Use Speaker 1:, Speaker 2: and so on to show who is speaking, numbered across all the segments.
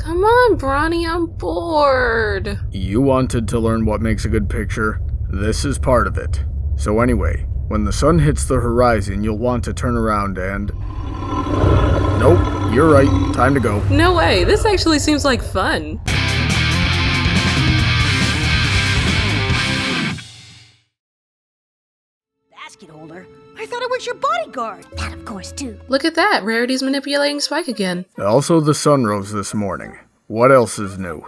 Speaker 1: Come on, Brawny, I'm bored.
Speaker 2: You wanted to learn what makes a good picture? This is part of it. So anyway, when the sun hits the horizon, you'll want to turn around and... Nope, you're right. Time to go.
Speaker 1: No way, this actually seems like fun.
Speaker 3: Basket holder? I thought I was your bodyguard. That, of course, too.
Speaker 1: Look at that, Rarity's manipulating Spike again.
Speaker 2: Also, the sun rose this morning. What else is new?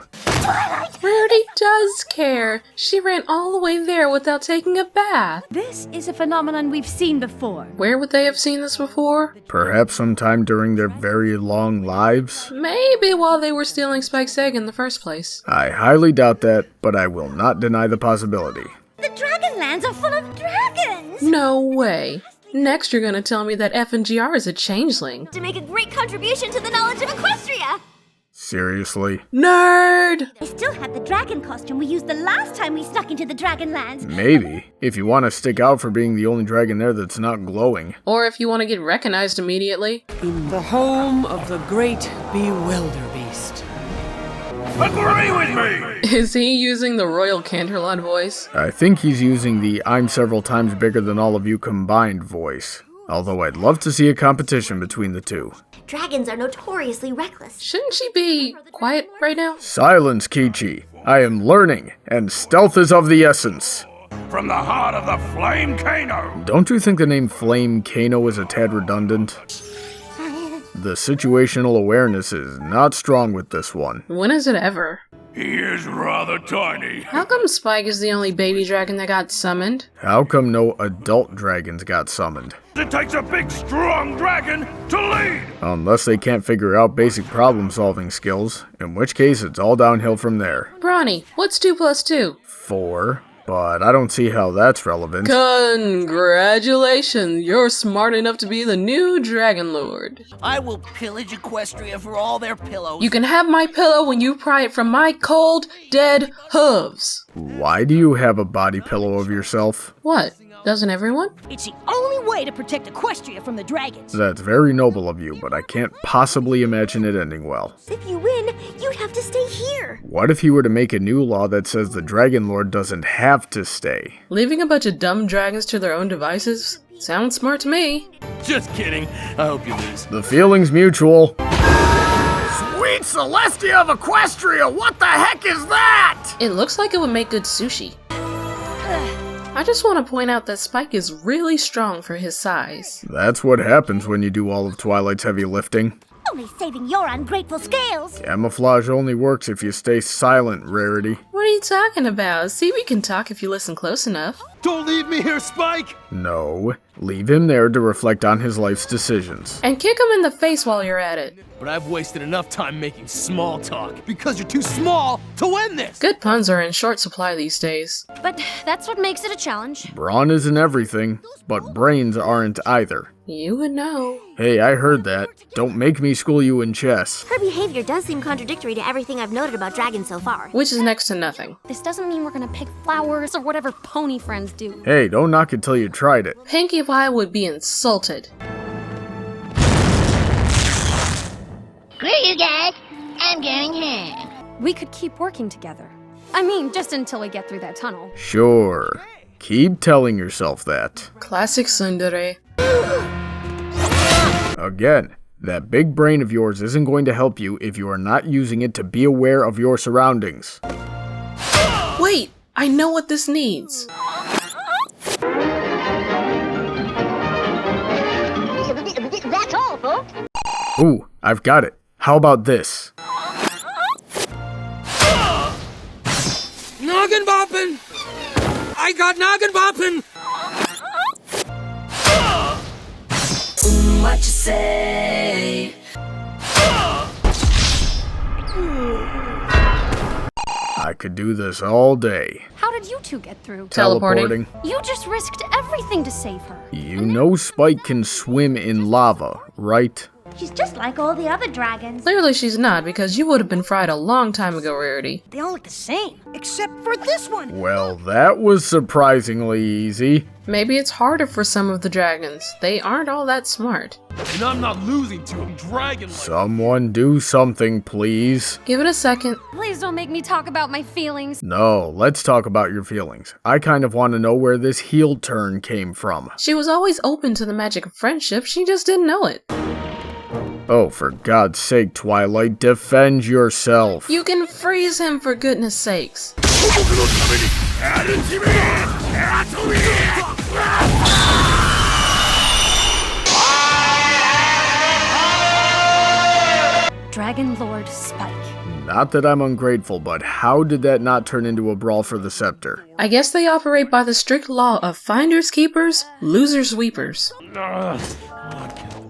Speaker 1: Rarity does care. She ran all the way there without taking a bath.
Speaker 3: This is a phenomenon we've seen before.
Speaker 1: Where would they have seen this before?
Speaker 2: Perhaps sometime during their very long lives?
Speaker 1: Maybe while they were stealing Spike's egg in the first place.
Speaker 2: I highly doubt that, but I will not deny the possibility.
Speaker 3: The Dragonlands are full of dragons!
Speaker 1: No way. Next you're gonna tell me that FNGR is a changeling.
Speaker 3: To make a great contribution to the knowledge of Equestria!
Speaker 2: Seriously?
Speaker 1: Nerd!
Speaker 3: I still have the dragon costume we used the last time we snuck into the Dragonlands.
Speaker 2: Maybe, if you want to stick out for being the only dragon there that's not glowing.
Speaker 1: Or if you want to get recognized immediately.
Speaker 4: In the home of the great Bewilderbeast.
Speaker 5: Agree with me!
Speaker 1: Is he using the Royal Canterlot voice?
Speaker 2: I think he's using the I'm several times bigger than all of you combined voice. Although I'd love to see a competition between the two.
Speaker 6: Dragons are notoriously reckless.
Speaker 1: Shouldn't she be quiet right now?
Speaker 2: Silence, Kichi. I am learning, and stealth is of the essence.
Speaker 5: From the heart of the Flame Kano!
Speaker 2: Don't you think the name Flame Kano is a tad redundant? The situational awareness is not strong with this one.
Speaker 1: When is it ever?
Speaker 5: He is rather tiny.
Speaker 1: How come Spike is the only baby dragon that got summoned?
Speaker 2: How come no adult dragons got summoned?
Speaker 5: It takes a big, strong dragon to lead!
Speaker 2: Unless they can't figure out basic problem-solving skills, in which case it's all downhill from there.
Speaker 1: Brawny, what's 2 plus 2?
Speaker 2: 4, but I don't see how that's relevant.
Speaker 1: Congratulations, you're smart enough to be the new Dragon Lord.
Speaker 4: I will pillage Equestria for all their pillows.
Speaker 1: You can have my pillow when you pry it from my cold, dead hooves.
Speaker 2: Why do you have a body pillow of yourself?
Speaker 1: What? Doesn't everyone?
Speaker 3: It's the only way to protect Equestria from the dragons.
Speaker 2: That's very noble of you, but I can't possibly imagine it ending well.
Speaker 6: If you win, you'd have to stay here.
Speaker 2: What if you were to make a new law that says the Dragon Lord doesn't have to stay?
Speaker 1: Leaving a bunch of dumb dragons to their own devices? Sounds smart to me.
Speaker 4: Just kidding. I hope you lose.
Speaker 2: The feeling's mutual. Sweet Celestia of Equestria, what the heck is that?
Speaker 1: It looks like it would make good sushi. I just want to point out that Spike is really strong for his size.
Speaker 2: That's what happens when you do all of Twilight's heavy lifting.
Speaker 3: Only saving your ungrateful scales.
Speaker 2: Camouflage only works if you stay silent, Rarity.
Speaker 1: What are you talking about? See, we can talk if you listen close enough.
Speaker 4: Don't leave me here, Spike!
Speaker 2: No, leave him there to reflect on his life's decisions.
Speaker 1: And kick him in the face while you're at it.
Speaker 4: But I've wasted enough time making small talk because you're too small to win this!
Speaker 1: Good puns are in short supply these days.
Speaker 6: But that's what makes it a challenge.
Speaker 2: Brawn isn't everything, but brains aren't either.
Speaker 1: You would know.
Speaker 2: Hey, I heard that. Don't make me school you in chess.
Speaker 6: Her behavior does seem contradictory to everything I've noted about dragons so far.
Speaker 1: Which is next to nothing.
Speaker 6: This doesn't mean we're gonna pick flowers or whatever pony friends do.
Speaker 2: Hey, don't knock it till you tried it.
Speaker 1: Pinkie Pie would be insulted.
Speaker 7: Screw you guys, I'm going home.
Speaker 8: We could keep working together. I mean, just until we get through that tunnel.
Speaker 2: Sure. Keep telling yourself that.
Speaker 1: Classic tsundere.
Speaker 2: Again, that big brain of yours isn't going to help you if you are not using it to be aware of your surroundings.
Speaker 1: Wait, I know what this needs.
Speaker 7: That's all, folks.
Speaker 2: Ooh, I've got it. How about this?
Speaker 4: Noggin boppin'! I got noggin boppin'!
Speaker 9: What you say?
Speaker 2: I could do this all day.
Speaker 8: How did you two get through?
Speaker 1: Teleporting.
Speaker 8: You just risked everything to save her.
Speaker 2: You know Spike can swim in lava, right?
Speaker 6: She's just like all the other dragons.
Speaker 1: Clearly she's not, because you would have been fried a long time ago, Rarity.
Speaker 3: They all look the same, except for this one.
Speaker 2: Well, that was surprisingly easy.
Speaker 1: Maybe it's harder for some of the dragons. They aren't all that smart.
Speaker 4: And I'm not losing to a dragon like
Speaker 2: Someone do something, please.
Speaker 1: Give it a second.
Speaker 8: Please don't make me talk about my feelings.
Speaker 2: No, let's talk about your feelings. I kind of want to know where this heel turn came from.
Speaker 1: She was always open to the magic of friendship, she just didn't know it.
Speaker 2: Oh, for God's sake, Twilight, defend yourself.
Speaker 1: You can freeze him, for goodness sakes.
Speaker 8: Dragon Lord Spike.
Speaker 2: Not that I'm ungrateful, but how did that not turn into a brawl for the scepter?
Speaker 1: I guess they operate by the strict law of finders keepers, losers weepers.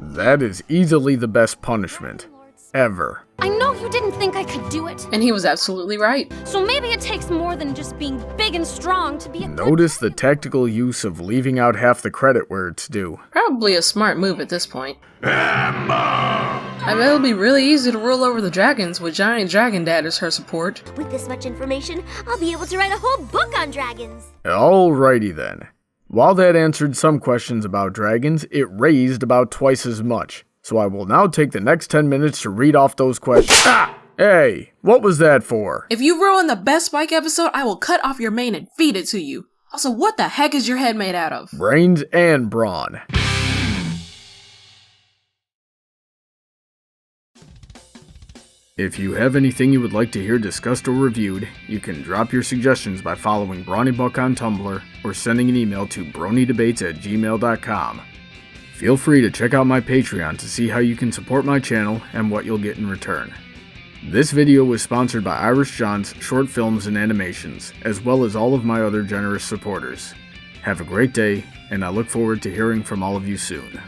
Speaker 2: That is easily the best punishment. Ever.
Speaker 8: I know you didn't think I could do it.
Speaker 1: And he was absolutely right.
Speaker 8: So maybe it takes more than just being big and strong to be a
Speaker 2: Notice the tactical use of leaving out half the credit where it's due.
Speaker 1: Probably a smart move at this point. I bet it'll be really easy to rule over the dragons with Giant Dragon Dad as her support.
Speaker 6: With this much information, I'll be able to write a whole book on dragons.
Speaker 2: Alrighty then. While that answered some questions about dragons, it raised about twice as much. So I will now take the next 10 minutes to read off those questions. Hey, what was that for?
Speaker 1: If you ruin the best Spike episode, I will cut off your mane and feed it to you. Also, what the heck is your head made out of?
Speaker 2: Brains and brawn. If you have anything you would like to hear discussed or reviewed, you can drop your suggestions by following Brawny Buck on Tumblr or sending an email to bronydebates@gmail.com. Feel free to check out my Patreon to see how you can support my channel and what you'll get in return. This video was sponsored by Irish John's Short Films and Animations, as well as all of my other generous supporters. Have a great day, and I look forward to hearing from all of you soon.